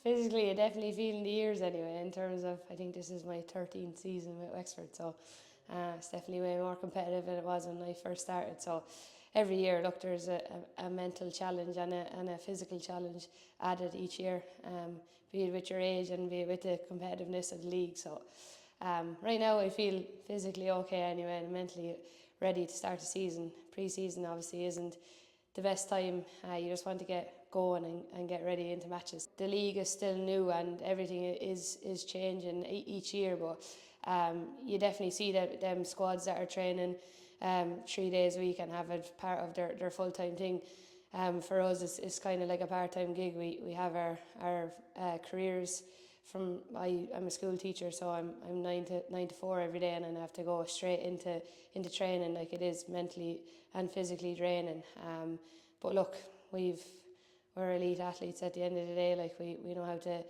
physically, I definitely feel in the years anyway, in terms of, I think this is my 13th season with Wexford, so it's definitely way more competitive than it was when I first started. So every year, look, there's a mental challenge and a physical challenge added each year, be it with your age and be it with the competitiveness of the league. So right now I feel physically okay anyway and mentally ready to start the season. Pre-season obviously isn't the best time. You just want to get going and get ready into matches. The league is still new and everything is changing each year, but you definitely see that them squads that are training 3 days a week and have it part of their full-time thing. For us, it's kind of like a part-time gig. We have our careers. I'm a school teacher, so I'm 9 to 4 every day, and I have to go straight into training. Like, it is mentally and physically draining. But look, we're elite athletes at the end of the day. Like, we know how to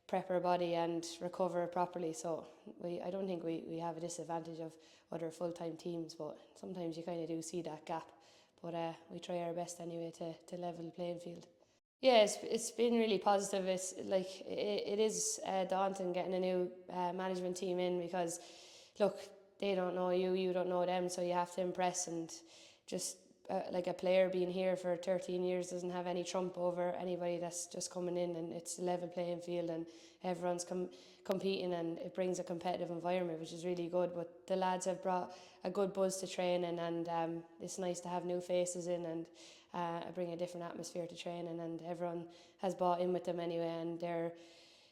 prep our body and recover properly. So I don't think we have a disadvantage of other full-time teams, but sometimes you kind of do see that gap. But we try our best anyway to level the playing field. Yeah, it's been really positive. It's like it is daunting getting a new management team in, because look, they don't know you, you don't know them, so you have to impress. And just like a player being here for 13 years doesn't have any trump over anybody that's just coming in, and it's a level playing field and everyone's competing, and it brings a competitive environment, which is really good. But the lads have brought a good buzz to training, and it's nice to have new faces in and bring a different atmosphere to training, and everyone has bought in with them anyway, and their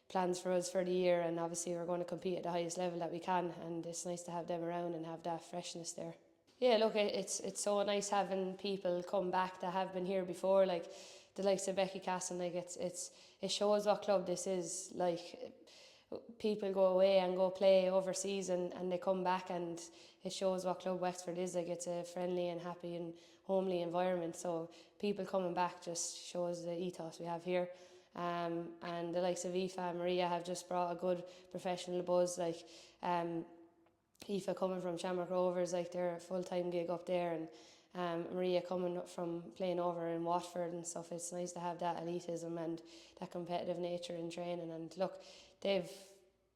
plans for us for the year, and obviously we're going to compete at the highest level that we can, and it's nice to have them around and have that freshness there. Yeah, look, it's so nice having people come back that have been here before, like the likes of Becky Casson. Like, it shows what club this is. Like, people go away and go play overseas, and they come back, and it shows what club Wexford is. Like, it's a friendly and happy and homely environment, so people coming back just shows the ethos we have here. And the likes of Aoife and Maria have just brought a good professional buzz. Like, Aoife coming from Shamrock Rovers, like, they're a full-time gig up there, and Maria coming up from playing over in Watford and stuff. It's nice to have that elitism and that competitive nature in training. And look, they've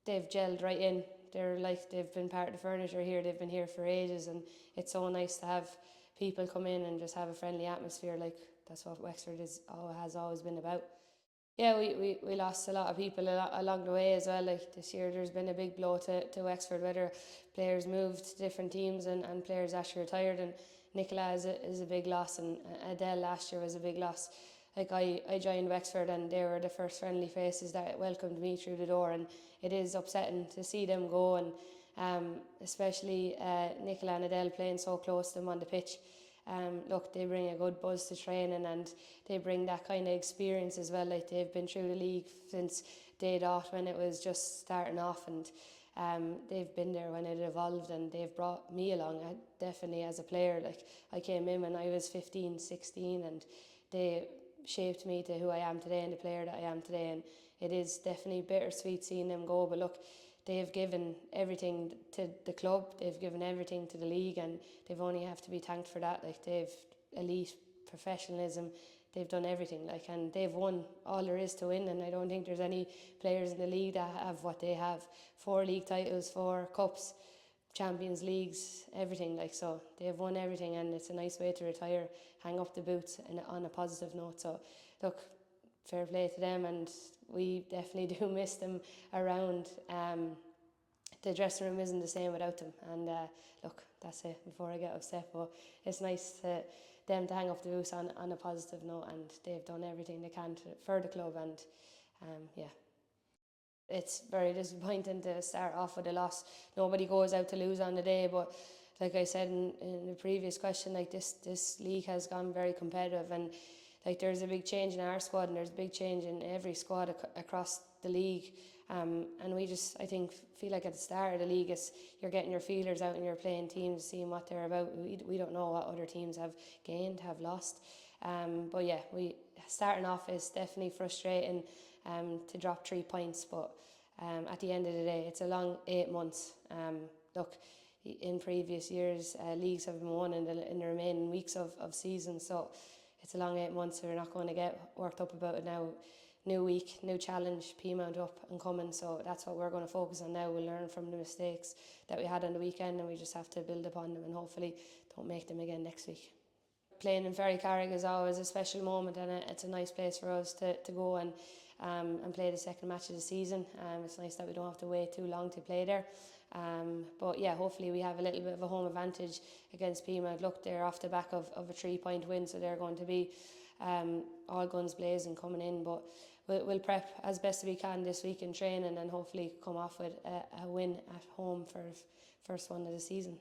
gelled right in. They're like, they've been part of the furniture here. They've been here for ages, and it's so nice to have people come in and just have a friendly atmosphere. Like, that's what Wexford has always been about. Yeah, we lost a lot of people along the way as well. Like, this year there's been a big blow to Wexford, whether players moved to different teams and players actually retired. And Nicola is a big loss, and Edel last year was a big loss. Like, I joined Wexford and they were the first friendly faces that welcomed me through the door, and it is upsetting to see them go. And especially Nicola and Edel playing so close to them on the pitch. Look, they bring a good buzz to training, and they bring that kind of experience as well. Like, they've been through the league since day dot when it was just starting off, and they've been there when it evolved, and they've brought me along definitely as a player. Like, I came in when I was 15, 16, and they shaped me to who I am today and the player that I am today. And it is definitely bittersweet seeing them go, but look, they have given everything to the club, they've given everything to the league, and they've only have to be thanked for that. Like, they've elite professionalism, they've done everything, like, and they've won all there is to win. And I don't think there's any players in the league that have what they have: 4 league titles, 4 cups, Champions Leagues, everything. Like, so they've won everything, and it's a nice way to retire, hang up the boots on a positive note. So look, fair play to them, and we definitely do miss them around. The dressing room isn't the same without them, and look, that's it before I get upset. But it's nice to them to hang up the boots on a positive note, and they've done everything they can for the club. And yeah, it's very disappointing to start off with a loss. Nobody goes out to lose on the day, but like I said in the previous question, like, this league has gone very competitive, and like, there's a big change in our squad, and there's a big change in every squad across the league. And we just, I think, feel like at the start of the league, you're getting your feelers out and you're playing teams, seeing what they're about. We don't know what other teams have gained, have lost. But yeah, starting off is definitely frustrating to drop 3 points. But at the end of the day, it's a long 8 months. Look, in previous years, leagues have been won in the remaining weeks of season. So it's a long 8 months, so we're not going to get worked up about it now. new week, new challenge, Peamount up and coming. So that's what we're going to focus on now. We'll learn from the mistakes that we had on the weekend, and we just have to build upon them and hopefully don't make them again next week. Playing in Ferrycarrig is always a special moment, and it's a nice place for us to go and play the second match of the season. It's nice that we don't have to wait too long to play there. But yeah, hopefully we have a little bit of a home advantage against Peamount. Look, they're off the back of a 3-point win, so they're going to be all guns blazing coming in. But we'll prep as best we can this week in training and hopefully come off with a win at home for first one of the season.